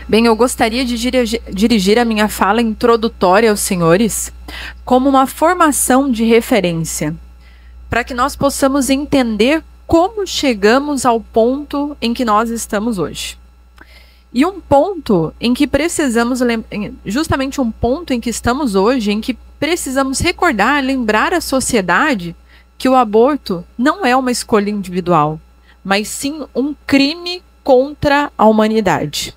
Bem, eu gostaria de dirigir a minha fala introdutória aos senhores como uma formação de referência, para que nós possamos entender como chegamos ao ponto em que nós estamos hoje. E um ponto em que precisamos, justamente um ponto em que estamos hoje, em que precisamos recordar, lembrar a sociedade que o aborto não é uma escolha individual, mas sim um crime contra a humanidade.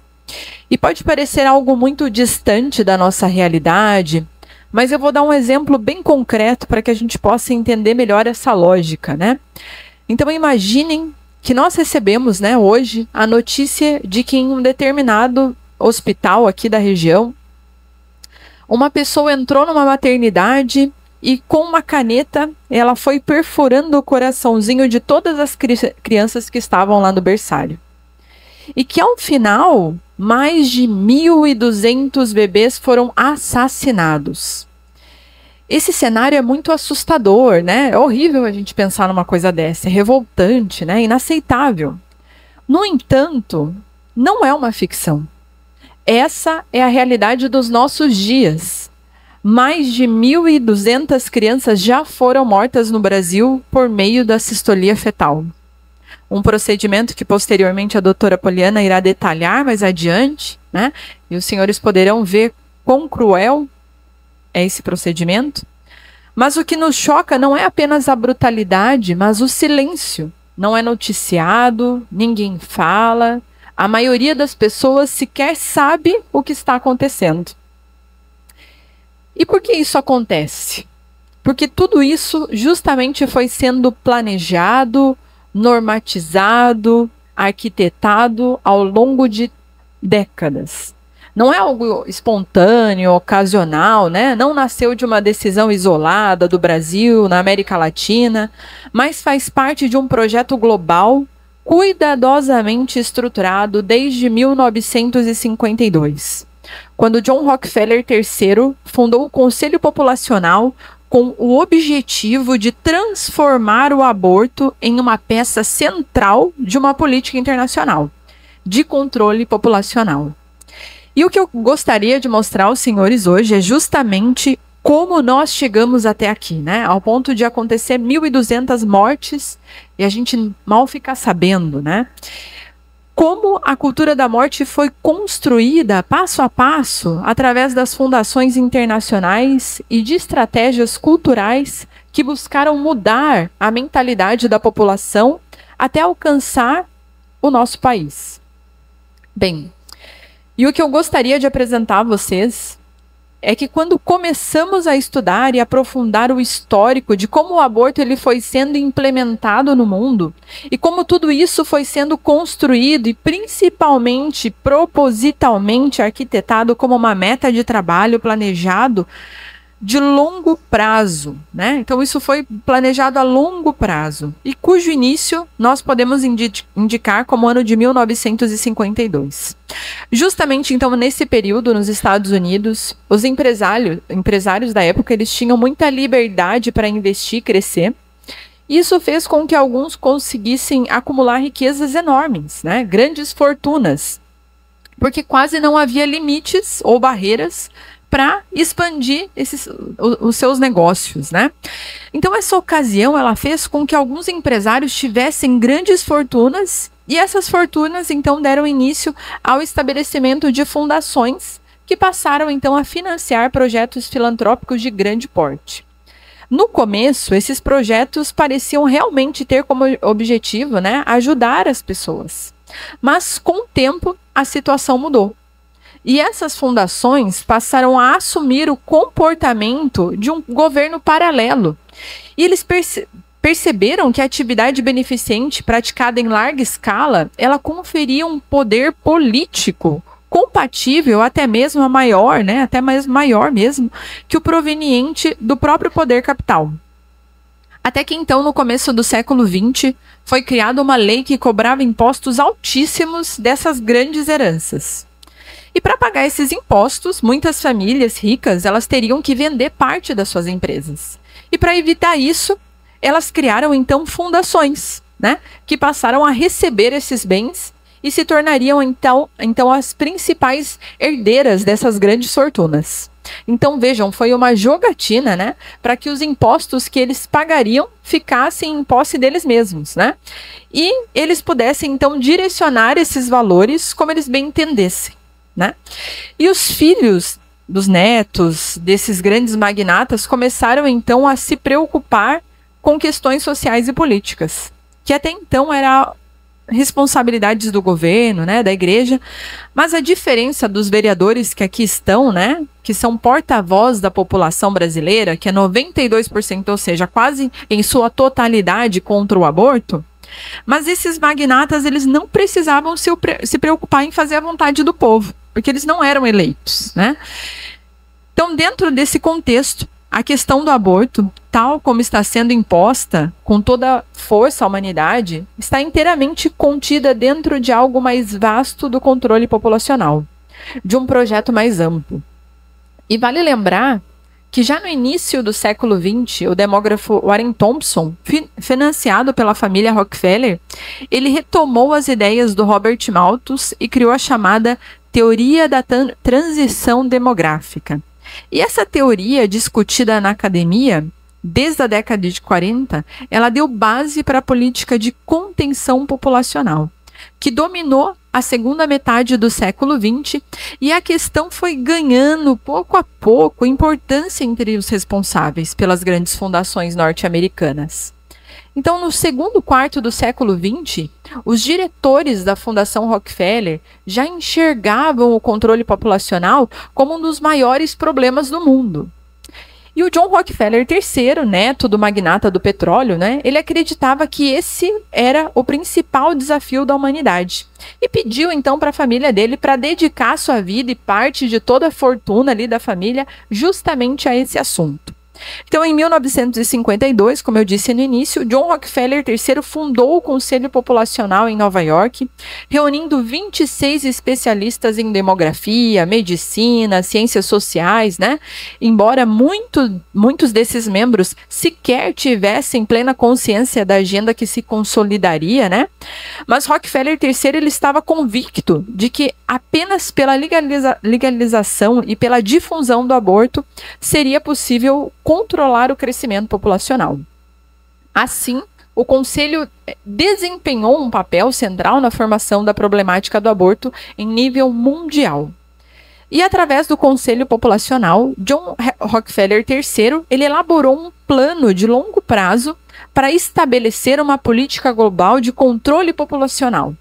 E pode parecer algo muito distante da nossa realidade, mas eu vou dar um exemplo bem concreto para que a gente possa entender melhor essa lógica, né? Então imaginem que nós recebemos, né, hoje a notícia de que em um determinado hospital aqui da região, uma pessoa entrou numa maternidade e com uma caneta ela foi perfurando o coraçãozinho de todas as crianças que estavam lá no berçário. E que ao final, mais de 1.200 bebês foram assassinados. Esse cenário é muito assustador, né? É horrível a gente pensar numa coisa dessa, é revoltante, né? Inaceitável. No entanto, não é uma ficção. Essa é a realidade dos nossos dias. Mais de 1.200 crianças já foram mortas no Brasil por meio da sistolia fetal. Um procedimento que posteriormente a doutora Poliana irá detalhar mais adiante, né? E os senhores poderão ver quão cruel é esse procedimento. Mas o que nos choca não é apenas a brutalidade, mas o silêncio. Não é noticiado, ninguém fala, a maioria das pessoas sequer sabe o que está acontecendo. E por que isso acontece? Porque tudo isso justamente foi sendo planejado, normatizado, arquitetado ao longo de décadas. Não é algo espontâneo, ocasional, né? Não nasceu de uma decisão isolada do Brasil, na América Latina, mas faz parte de um projeto global cuidadosamente estruturado desde 1952, quando John Rockefeller III fundou o Conselho Populacional com o objetivo de transformar o aborto em uma peça central de uma política internacional de controle populacional. E o que eu gostaria de mostrar aos senhores hoje é justamente como nós chegamos até aqui, né? Ao ponto de acontecer 1.200 mortes e a gente mal fica sabendo, né? Como a cultura da morte foi construída passo a passo através das fundações internacionais e de estratégias culturais que buscaram mudar a mentalidade da população até alcançar o nosso país. Bem, e o que eu gostaria de apresentar a vocês é que quando começamos a estudar e aprofundar o histórico de como o aborto ele foi sendo implementado no mundo e como tudo isso foi sendo construído e principalmente propositalmente arquitetado como uma meta de trabalho planejado de longo prazo, né? Então isso foi planejado a longo prazo e cujo início nós podemos indicar como ano de 1952. Justamente então nesse período nos Estados Unidos, os empresários da época eles tinham muita liberdade para investir e crescer. Isso fez com que alguns conseguissem acumular riquezas enormes, né? Grandes fortunas, porque quase não havia limites ou barreiras para expandir os seus negócios, né? Então essa ocasião ela fez com que alguns empresários tivessem grandes fortunas e essas fortunas então deram início ao estabelecimento de fundações que passaram então a financiar projetos filantrópicos de grande porte. No começo, esses projetos pareciam realmente ter como objetivo, né, ajudar as pessoas. Mas com o tempo a situação mudou. E essas fundações passaram a assumir o comportamento de um governo paralelo. E eles perceberam que a atividade beneficente praticada em larga escala, ela conferia um poder político compatível, até mesmo maior, né, até mais maior mesmo, que o proveniente do próprio poder capital. Até que então, no começo do século XX, foi criada uma lei que cobrava impostos altíssimos dessas grandes heranças. E para pagar esses impostos, muitas famílias ricas elas teriam que vender parte das suas empresas. E para evitar isso, elas criaram então fundações, né, que passaram a receber esses bens e se tornariam então as principais herdeiras dessas grandes fortunas. Então vejam, foi uma jogatina, né, para que os impostos que eles pagariam ficassem em posse deles mesmos, né? E eles pudessem então direcionar esses valores como eles bem entendessem, né? E os filhos dos netos desses grandes magnatas começaram então a se preocupar com questões sociais e políticas, que até então era responsabilidades do governo, né, da igreja, mas a diferença dos vereadores que aqui estão, né, que são porta-voz da população brasileira, que é 92%, ou seja, quase em sua totalidade contra o aborto, mas esses magnatas, eles não precisavam se preocupar em fazer a vontade do povo, porque eles não eram eleitos, né? Então, dentro desse contexto, a questão do aborto, tal como está sendo imposta com toda força à humanidade, está inteiramente contida dentro de algo mais vasto do controle populacional, de um projeto mais amplo. E vale lembrar que já no início do século XX, o demógrafo Warren Thompson, financiado pela família Rockefeller, ele retomou as ideias do Robert Malthus e criou a chamada teoria da transição demográfica. E essa teoria, discutida na academia desde a década de 40, ela deu base para a política de contenção populacional, que dominou a segunda metade do século XX, e a questão foi ganhando, pouco a pouco, importância entre os responsáveis pelas grandes fundações norte-americanas. Então, no segundo quarto do século XX, os diretores da Fundação Rockefeller já enxergavam o controle populacional como um dos maiores problemas do mundo. E o John Rockefeller III, neto do magnata do petróleo, né, ele acreditava que esse era o principal desafio da humanidade. E pediu então para a família dele para dedicar sua vida e parte de toda a fortuna ali da família justamente a esse assunto. Então, em 1952, como eu disse no início, John Rockefeller III fundou o Conselho Populacional em Nova York, reunindo 26 especialistas em demografia, medicina, ciências sociais, né? Embora muitos desses membros sequer tivessem plena consciência da agenda que se consolidaria, né? Mas Rockefeller III ele estava convicto de que apenas pela legalização e pela difusão do aborto seria possível controlar o crescimento populacional. Assim, o Conselho desempenhou um papel central na formação da problemática do aborto em nível mundial. E através do Conselho Populacional, John Rockefeller III ele elaborou um plano de longo prazo para estabelecer uma política global de controle populacional,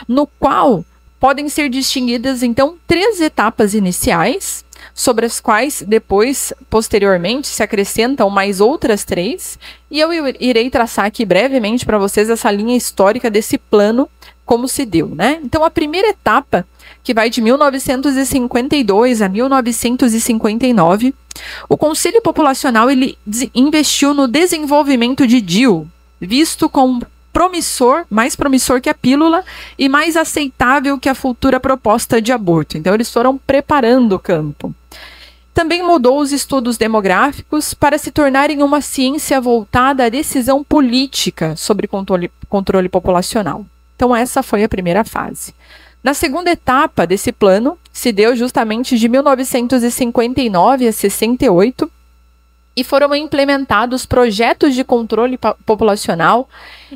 no qual podem ser distinguidas, então, 3 etapas iniciais, sobre as quais depois, posteriormente, se acrescentam mais outras 3, e eu irei traçar aqui brevemente para vocês essa linha histórica desse plano, como se deu, né? Então, a primeira etapa, que vai de 1952 a 1959, o Conselho Populacional ele investiu no desenvolvimento de DIU, visto como promissor, mais promissor que a pílula e mais aceitável que a futura proposta de aborto. Então, eles foram preparando o campo. Também mudou os estudos demográficos para se tornarem uma ciência voltada à decisão política sobre controle populacional. Então, essa foi a primeira fase. Na segunda etapa desse plano, se deu justamente de 1959 a 68, e foram implementados projetos de controle populacional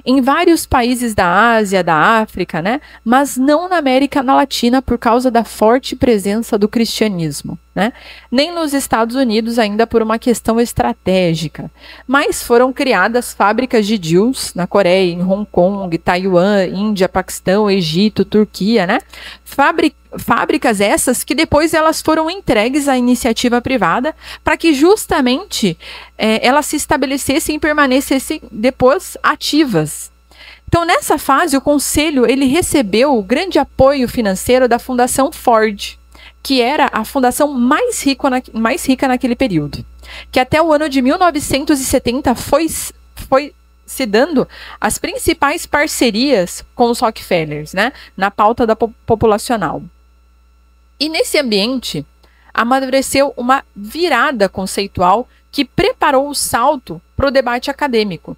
em vários países da Ásia, da África, né? Mas não na América Latina por causa da forte presença do cristianismo, né? Nem nos Estados Unidos ainda por uma questão estratégica. Mas foram criadas fábricas de DIUs na Coreia, em Hong Kong, Taiwan, Índia, Paquistão, Egito, Turquia, né? Fábricas essas que depois elas foram entregues à iniciativa privada para que justamente elas se estabelecessem e permanecessem depois ativas. Então, nessa fase, o Conselho ele recebeu o grande apoio financeiro da Fundação Ford, que era a fundação mais rica naquele período, que até o ano de 1970 foi se dando as principais parcerias com os Rockefellers, né, na pauta da populacional. E nesse ambiente, amadureceu uma virada conceitual que preparou o salto para o debate acadêmico.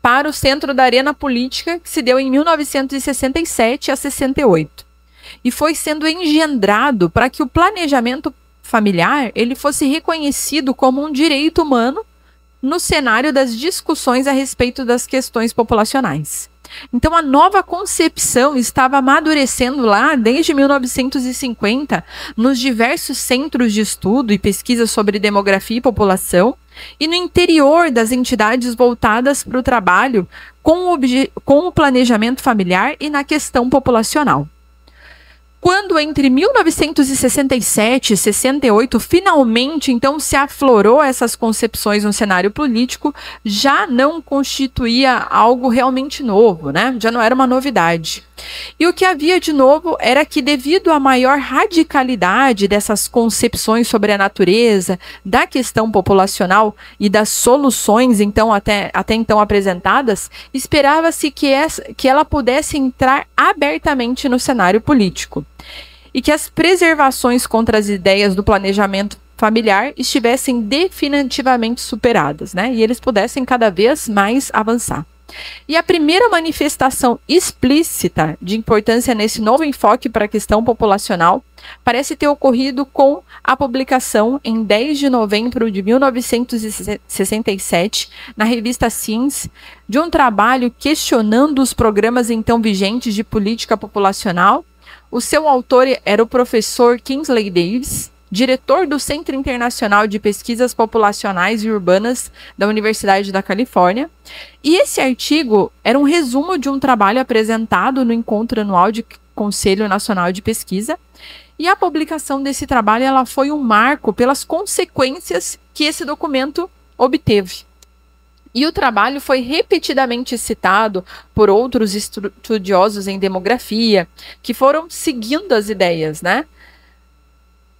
para o centro da arena política, que se deu em 1967 a 68. E foi sendo engendrado para que o planejamento familiar ele fosse reconhecido como um direito humano no cenário das discussões a respeito das questões populacionais. Então, a nova concepção estava amadurecendo lá desde 1950 nos diversos centros de estudo e pesquisa sobre demografia e população e no interior das entidades voltadas para o trabalho com o planejamento familiar e na questão populacional. Quando entre 1967 e 68 finalmente então se aflorou essas concepções no cenário político, já não constituía algo realmente novo, né? Já não era uma novidade. E o que havia de novo era que, devido à maior radicalidade dessas concepções sobre a natureza, da questão populacional e das soluções então até então apresentadas, esperava-se que ela pudesse entrar abertamente no cenário político e que as preservações contra as ideias do planejamento familiar estivessem definitivamente superadas, né? E eles pudessem cada vez mais avançar. E a primeira manifestação explícita de importância nesse novo enfoque para a questão populacional parece ter ocorrido com a publicação, em 10 de novembro de 1967, na revista Science, de um trabalho questionando os programas então vigentes de política populacional. O seu autor era o professor Kingsley Davis, diretor do Centro Internacional de Pesquisas Populacionais e Urbanas da Universidade da Califórnia. E esse artigo era um resumo de um trabalho apresentado no encontro anual de Conselho Nacional de Pesquisa. E a publicação desse trabalho ela foi um marco pelas consequências que esse documento obteve. E o trabalho foi repetidamente citado por outros estudiosos em demografia, que foram seguindo as ideias, né?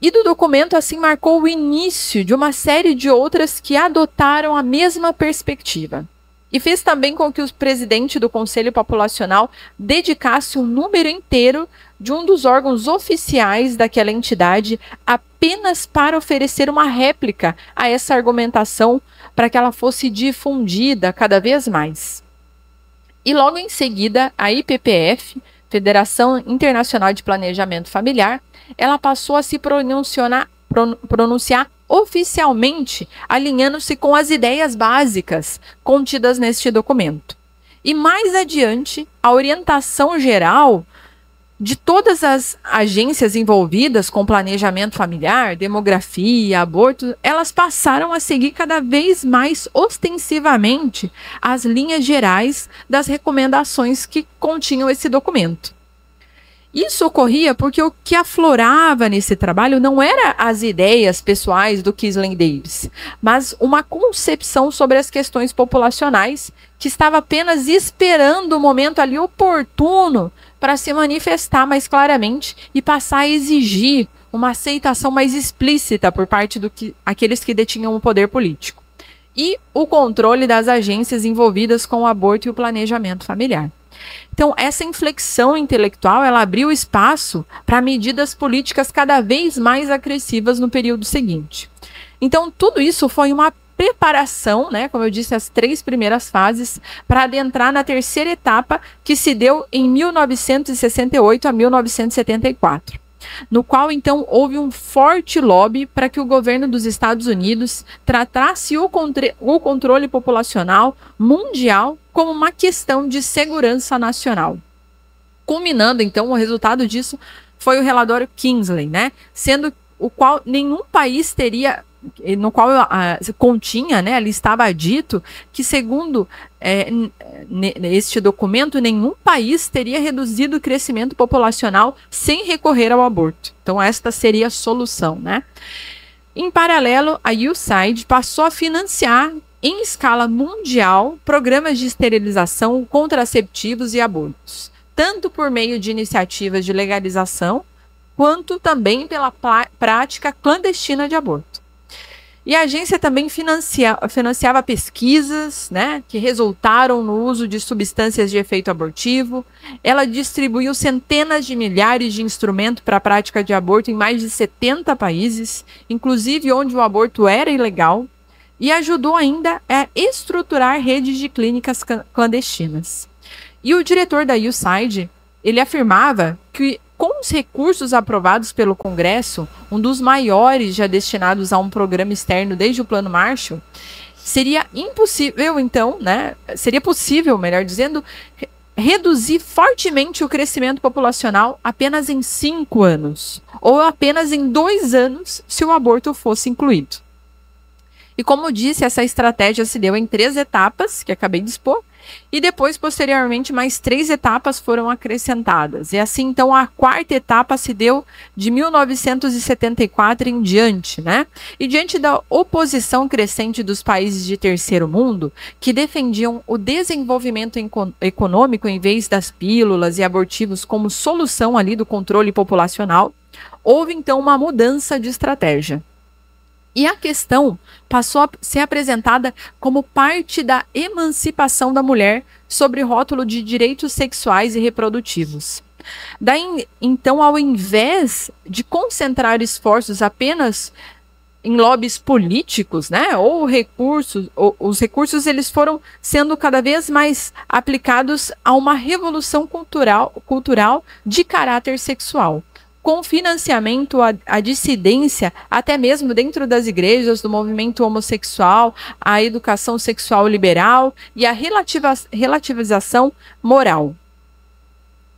E do documento, assim, marcou o início de uma série de outras que adotaram a mesma perspectiva. E fez também com que o presidente do Conselho Populacional dedicasse um número inteiro de um dos órgãos oficiais daquela entidade apenas para oferecer uma réplica a essa argumentação para que ela fosse difundida cada vez mais. E logo em seguida, a IPPF, Federação Internacional de Planejamento Familiar, ela passou a se pronunciar oficialmente, alinhando-se com as ideias básicas contidas neste documento. E mais adiante, a orientação geral de todas as agências envolvidas com planejamento familiar, demografia, aborto, elas passaram a seguir cada vez mais ostensivamente as linhas gerais das recomendações que continham esse documento. Isso ocorria porque o que aflorava nesse trabalho não era as ideias pessoais do Kingsley Davis, mas uma concepção sobre as questões populacionais que estava apenas esperando o momento ali oportuno para se manifestar mais claramente e passar a exigir uma aceitação mais explícita por parte aqueles que detinham o poder político e o controle das agências envolvidas com o aborto e o planejamento familiar. Então, essa inflexão intelectual, ela abriu espaço para medidas políticas cada vez mais agressivas no período seguinte. Então, tudo isso foi uma preparação, né, como eu disse, as 3 primeiras fases, para adentrar na terceira etapa, que se deu em 1968 a 1974. No qual, então, houve um forte lobby para que o governo dos Estados Unidos tratasse o controle populacional mundial como uma questão de segurança nacional. Culminando, então, o resultado disso foi o relatório Kingsley, né? Sendo o qual nenhum país teria, no qual continha, né, ali estava dito que, segundo este documento, nenhum país teria reduzido o crescimento populacional sem recorrer ao aborto. Então, esta seria a solução, né? Em paralelo, a USAID passou a financiar, em escala mundial, programas de esterilização, contraceptivos e abortos, tanto por meio de iniciativas de legalização, quanto também pela prática clandestina de aborto. E a agência também financiava pesquisas, né, que resultaram no uso de substâncias de efeito abortivo. Ela distribuiu centenas de milhares de instrumentos para a prática de aborto em mais de 70 países, inclusive onde o aborto era ilegal. e ajudou ainda a estruturar redes de clínicas clandestinas. E o diretor da USAID, ele afirmava que com os recursos aprovados pelo Congresso, um dos maiores já destinados a um programa externo desde o Plano Marshall, seria impossível, então, né? Seria possível, melhor dizendo, reduzir fortemente o crescimento populacional apenas em 5 anos, ou apenas em 2 anos, se o aborto fosse incluído. E como eu disse, essa estratégia se deu em 3 etapas, que acabei de expor, e depois, posteriormente, mais 3 etapas foram acrescentadas. E assim, então, a 4ª etapa se deu de 1974 em diante, né? E diante da oposição crescente dos países de terceiro mundo, que defendiam o desenvolvimento econômico em vez das pílulas e abortivos como solução ali do controle populacional, houve, então, uma mudança de estratégia. E a questão passou a ser apresentada como parte da emancipação da mulher sob rótulo de direitos sexuais e reprodutivos. Daí, então, ao invés de concentrar esforços apenas em lobbies políticos, né, os recursos eles foram sendo cada vez mais aplicados a uma revolução cultural de caráter sexual, com financiamento à dissidência, até mesmo dentro das igrejas, do movimento homossexual, a educação sexual liberal e a relativização moral.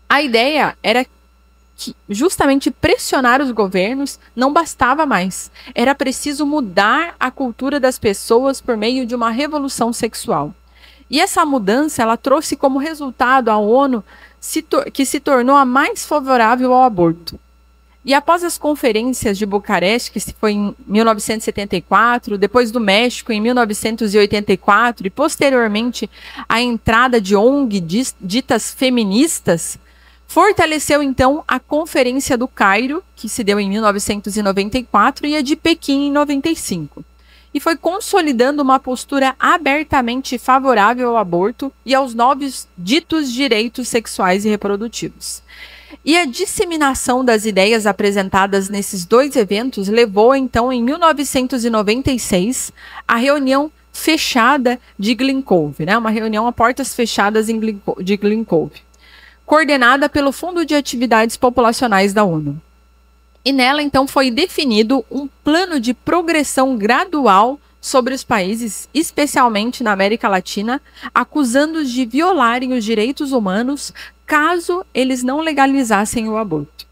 A ideia era que justamente pressionar os governos não bastava mais. Era preciso mudar a cultura das pessoas por meio de uma revolução sexual. E essa mudança ela trouxe como resultado a ONU que se tornou a mais favorável ao aborto. E após as conferências de Bucareste, que foi em 1974, depois do México em 1984 e posteriormente a entrada de ONG ditas feministas, fortaleceu então a Conferência do Cairo, que se deu em 1994, e a de Pequim em 95. E foi consolidando uma postura abertamente favorável ao aborto e aos novos ditos direitos sexuais e reprodutivos. E a disseminação das ideias apresentadas nesses 2 eventos levou, então, em 1996, à reunião fechada de Glen Cove, né? Uma reunião a portas fechadas de Glen Cove, coordenada pelo Fundo de Atividades Populacionais da ONU. E nela, então, foi definido um plano de progressão gradual sobre os países, especialmente na América Latina, acusando-os de violarem os direitos humanos caso eles não legalizassem o aborto.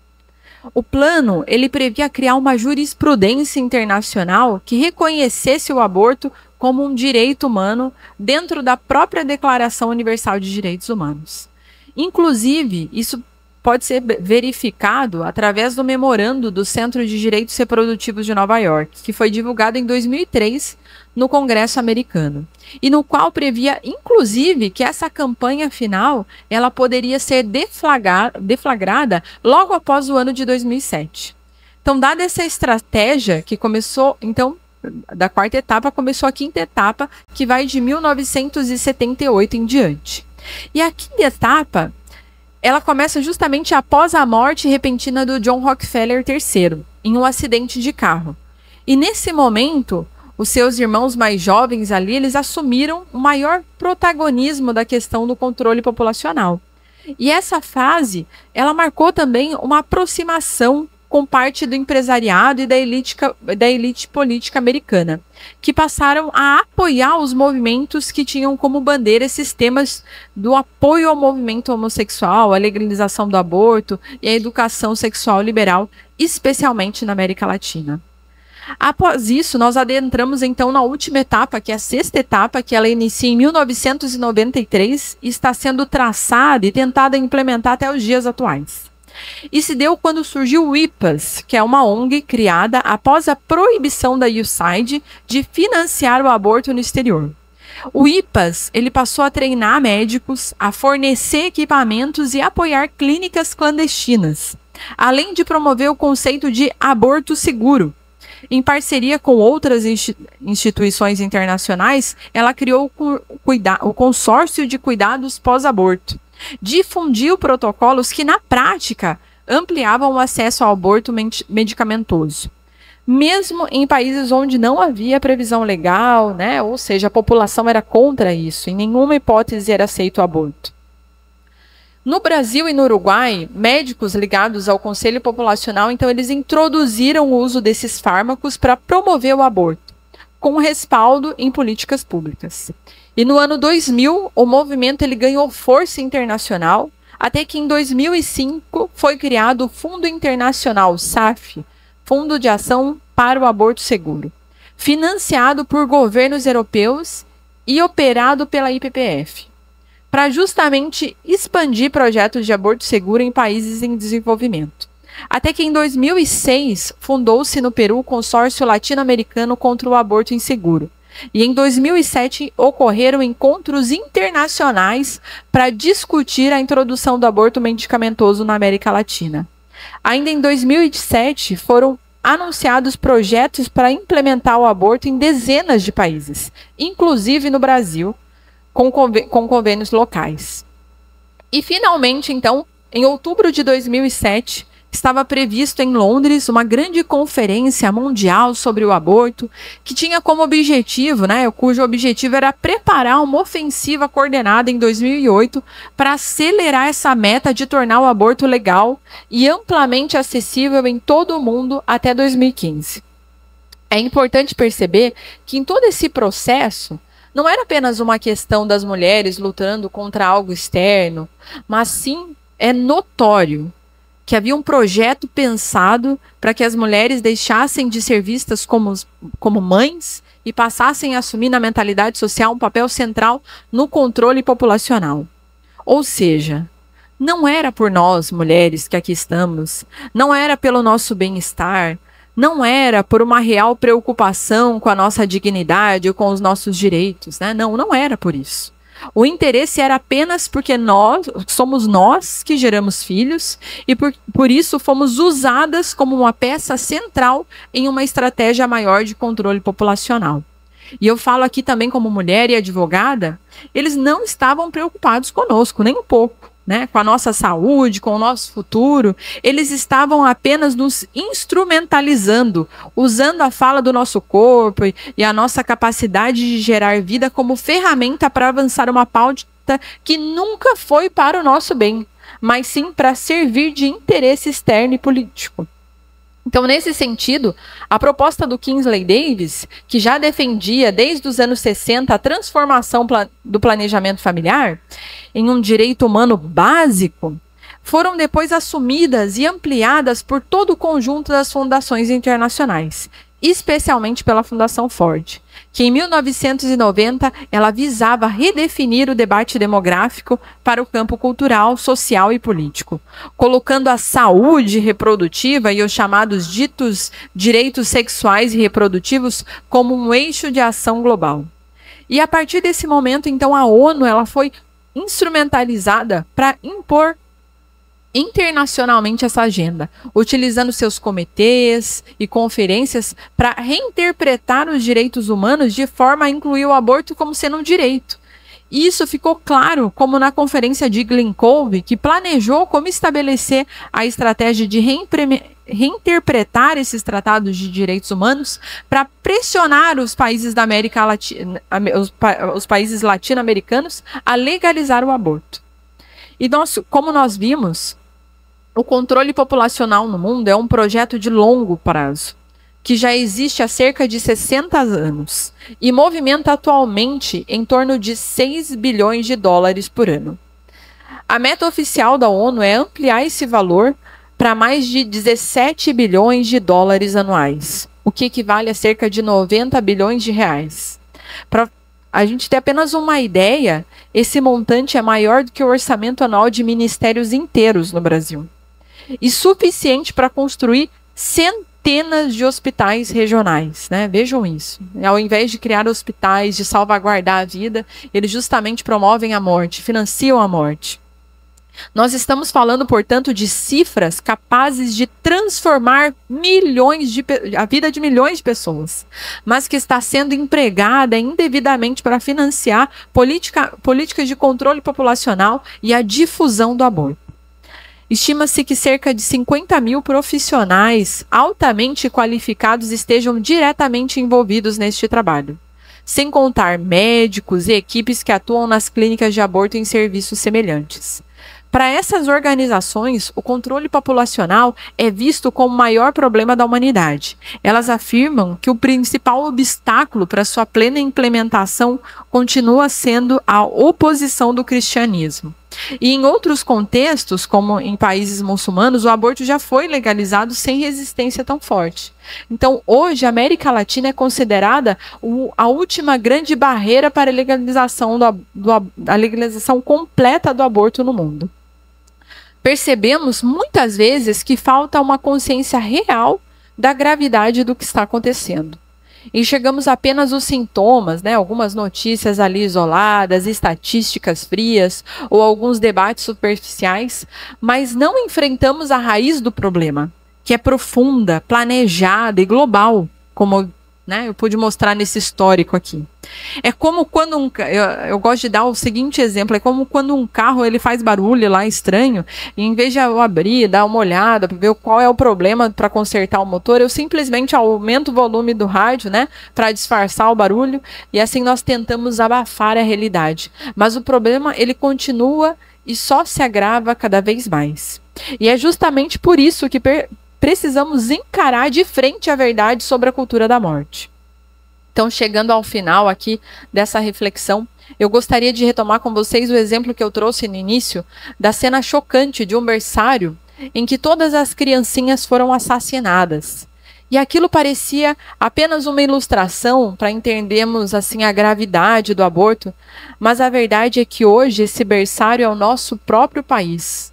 O plano, ele previa criar uma jurisprudência internacional que reconhecesse o aborto como um direito humano dentro da própria Declaração Universal de Direitos Humanos. Inclusive, isso pode ser verificado através do memorando do Centro de Direitos Reprodutivos de Nova York, que foi divulgado em 2003 no Congresso americano, e no qual previa, inclusive, que essa campanha final ela poderia ser deflagrada logo após o ano de 2007. Então, dada essa estratégia que começou, então, da 4ª etapa, começou a 5ª etapa, que vai de 1978 em diante. E a 5ª etapa, ela começa justamente após a morte repentina do John Rockefeller III, em um acidente de carro. E nesse momento, os seus irmãos mais jovens ali, eles assumiram o maior protagonismo da questão do controle populacional. E essa fase, ela marcou também uma aproximação com parte do empresariado e da elite política americana, que passaram a apoiar os movimentos que tinham como bandeira esses temas do apoio ao movimento homossexual, a legalização do aborto e a educação sexual liberal, especialmente na América Latina. Após isso, nós adentramos então na última etapa, que é a 6ª etapa, que ela inicia em 1993 e está sendo traçada e tentada implementar até os dias atuais. E se deu quando surgiu o IPAS, que é uma ONG criada após a proibição da USAID de financiar o aborto no exterior. O IPAS, ele passou a treinar médicos, a fornecer equipamentos e apoiar clínicas clandestinas, além de promover o conceito de aborto seguro. Em parceria com outras instituições internacionais, ela criou o Consórcio de Cuidados Pós-Aborto. Difundiu protocolos que, na prática, ampliavam o acesso ao aborto medicamentoso. mesmo em países onde não havia previsão legal, né? Ou seja, a população era contra isso, em nenhuma hipótese era aceito o aborto. No Brasil e no Uruguai, médicos ligados ao Conselho Populacional, então eles introduziram o uso desses fármacos para promover o aborto, com respaldo em políticas públicas. E no ano 2000, o movimento ele ganhou força internacional, até que em 2005 foi criado o Fundo Internacional SAF, Fundo de Ação para o Aborto Seguro, financiado por governos europeus e operado pela IPPF, para justamente expandir projetos de aborto seguro em países em desenvolvimento. Até que em 2006 fundou-se no Peru o Consórcio Latino-Americano contra o Aborto Inseguro. E em 2007 ocorreram encontros internacionais para discutir a introdução do aborto medicamentoso na América Latina. Ainda em 2007 foram anunciados projetos para implementar o aborto em dezenas de países, inclusive no Brasil, com convênios locais. E finalmente, então, em outubro de 2007, estava previsto em Londres uma grande conferência mundial sobre o aborto, que tinha como objetivo, cujo objetivo era preparar uma ofensiva coordenada em 2008 para acelerar essa meta de tornar o aborto legal e amplamente acessível em todo o mundo até 2015. É importante perceber que em todo esse processo, não era apenas uma questão das mulheres lutando contra algo externo, mas sim é notório que havia um projeto pensado para que as mulheres deixassem de ser vistas como mães e passassem a assumir na mentalidade social um papel central no controle populacional. Ou seja, não era por nós, mulheres, que aqui estamos, não era pelo nosso bem-estar, não era por uma real preocupação com a nossa dignidade ou com os nossos direitos, né? Não era por isso. O interesse era apenas porque somos nós que geramos filhos e por isso fomos usadas como uma peça central em uma estratégia maior de controle populacional. E eu falo aqui também como mulher e advogada, eles não estavam preocupados conosco, nem um pouco, com a nossa saúde, com o nosso futuro. Eles estavam apenas nos instrumentalizando, usando a fala do nosso corpo e a nossa capacidade de gerar vida como ferramenta para avançar uma pauta que nunca foi para o nosso bem, mas sim para servir de interesse externo e político. Então, nesse sentido, a proposta do Kingsley Davis, que já defendia desde os anos 60 a transformação do planejamento familiar em um direito humano básico, foram depois assumidas e ampliadas por todo o conjunto das fundações internacionais, especialmente pela Fundação Ford, que em 1990 ela visava redefinir o debate demográfico para o campo cultural, social e político, colocando a saúde reprodutiva e os chamados ditos direitos sexuais e reprodutivos como um eixo de ação global. E a partir desse momento, então, a ONU ela foi instrumentalizada para impor internacionalmente essa agenda, utilizando seus comitês e conferências para reinterpretar os direitos humanos de forma a incluir o aborto como sendo um direito. E isso ficou claro como na conferência de Glencove, que planejou como estabelecer a estratégia de reinterpretar esses tratados de direitos humanos para pressionar os países da América Latina, os países latino-americanos a legalizar o aborto. E como nós vimos, o controle populacional no mundo é um projeto de longo prazo, que já existe há cerca de 60 anos e movimenta atualmente em torno de 6 bilhões de dólares por ano. A meta oficial da ONU é ampliar esse valor para mais de 17 bilhões de dólares anuais, o que equivale a cerca de 90 bilhões de reais. Para a gente ter apenas uma ideia, esse montante é maior do que o orçamento anual de ministérios inteiros no Brasil. E suficiente para construir centenas de hospitais regionais, Vejam isso. Ao invés de criar hospitais, de salvaguardar a vida, eles justamente promovem a morte, financiam a morte. Nós estamos falando, portanto, de cifras capazes de transformar a vida de milhões de pessoas, mas que está sendo empregada indevidamente para financiar políticas de controle populacional e a difusão do aborto. Estima-se que cerca de 50 mil profissionais altamente qualificados estejam diretamente envolvidos neste trabalho, sem contar médicos e equipes que atuam nas clínicas de aborto em serviços semelhantes. Para essas organizações, o controle populacional é visto como o maior problema da humanidade. Elas afirmam que o principal obstáculo para sua plena implementação continua sendo a oposição do cristianismo. E em outros contextos, como em países muçulmanos, o aborto já foi legalizado sem resistência tão forte. Então, hoje, a América Latina é considerada a última grande barreira para a legalização, a legalização completa do aborto no mundo. Percebemos muitas vezes que falta uma consciência real da gravidade do que está acontecendo. Enxergamos apenas os sintomas, algumas notícias ali isoladas, estatísticas frias ou alguns debates superficiais, mas não enfrentamos a raiz do problema, que é profunda, planejada e global, como eu pude mostrar nesse histórico aqui. É como quando eu gosto de dar o seguinte exemplo, é como quando um carro ele faz barulho lá estranho, e em vez de eu abrir, dar uma olhada para ver qual é o problema para consertar o motor, eu simplesmente aumento o volume do rádio, para disfarçar o barulho, e assim nós tentamos abafar a realidade. Mas o problema ele continua e só se agrava cada vez mais. E é justamente por isso que precisamos encarar de frente a verdade sobre a cultura da morte. Então, chegando ao final aqui dessa reflexão, eu gostaria de retomar com vocês o exemplo que eu trouxe no início da cena chocante de um berçário em que todas as criancinhas foram assassinadas. E aquilo parecia apenas uma ilustração para entendermos assim a gravidade do aborto, mas a verdade é que hoje esse berçário é o nosso próprio país,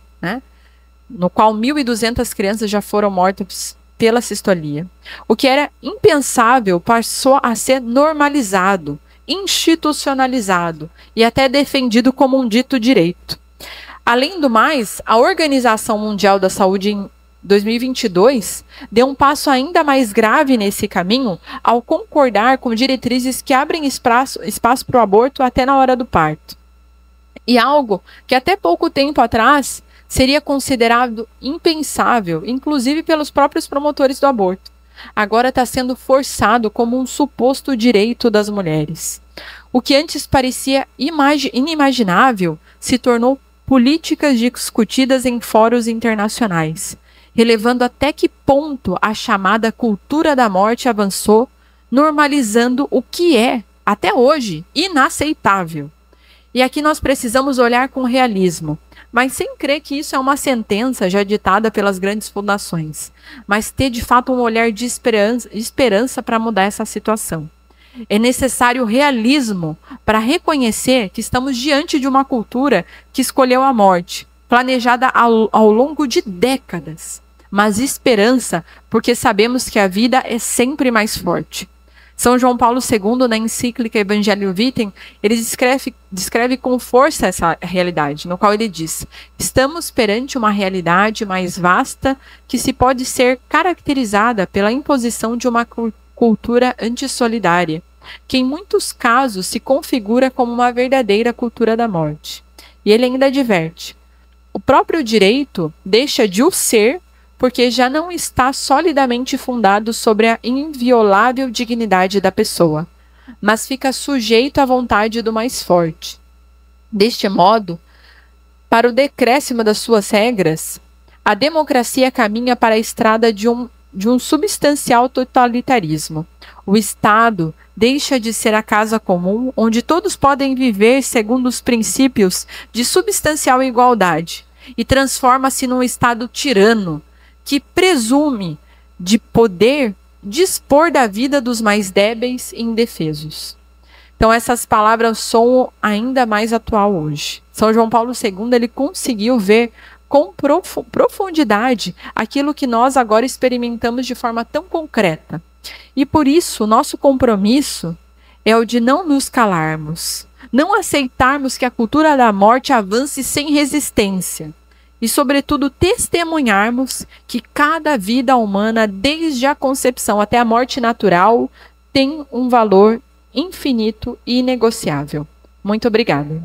no qual 1.200 crianças já foram mortas pela cistolia. O que era impensável passou a ser normalizado, institucionalizado e até defendido como um dito direito. Além do mais, a Organização Mundial da Saúde em 2022 deu um passo ainda mais grave nesse caminho ao concordar com diretrizes que abrem espaço para o aborto até na hora do parto. E algo que até pouco tempo atrás seria considerado impensável, inclusive pelos próprios promotores do aborto. Agora está sendo forçado como um suposto direito das mulheres. O que antes parecia inimaginável se tornou políticas discutidas em fóruns internacionais, relevando até que ponto a chamada cultura da morte avançou, normalizando o que é, até hoje, inaceitável. E aqui nós precisamos olhar com realismo, mas sem crer que isso é uma sentença já ditada pelas grandes fundações, mas ter de fato um olhar de esperança para mudar essa situação. É necessário realismo para reconhecer que estamos diante de uma cultura que escolheu a morte, planejada ao longo de décadas, mas esperança porque sabemos que a vida é sempre mais forte. São João Paulo II, na encíclica Evangelii Vitae, ele descreve com força essa realidade, no qual ele diz: estamos perante uma realidade mais vasta que se pode ser caracterizada pela imposição de uma cultura antissolidária, que em muitos casos se configura como uma verdadeira cultura da morte. E ele ainda adverte: o próprio direito deixa de o ser porque já não está solidamente fundado sobre a inviolável dignidade da pessoa, mas fica sujeito à vontade do mais forte. Deste modo, para o decréscimo das suas regras, a democracia caminha para a estrada de um substancial totalitarismo. O Estado deixa de ser a casa comum, onde todos podem viver segundo os princípios de substancial igualdade, e transforma-se num Estado tirano, que presume de poder dispor da vida dos mais débeis e indefesos. Então essas palavras soam ainda mais atual hoje. São João Paulo II ele conseguiu ver com profundidade aquilo que nós agora experimentamos de forma tão concreta. E por isso o nosso compromisso é o de não nos calarmos, não aceitarmos que a cultura da morte avance sem resistência, e, sobretudo, testemunharmos que cada vida humana, desde a concepção até a morte natural, tem um valor infinito e inegociável. Muito obrigada.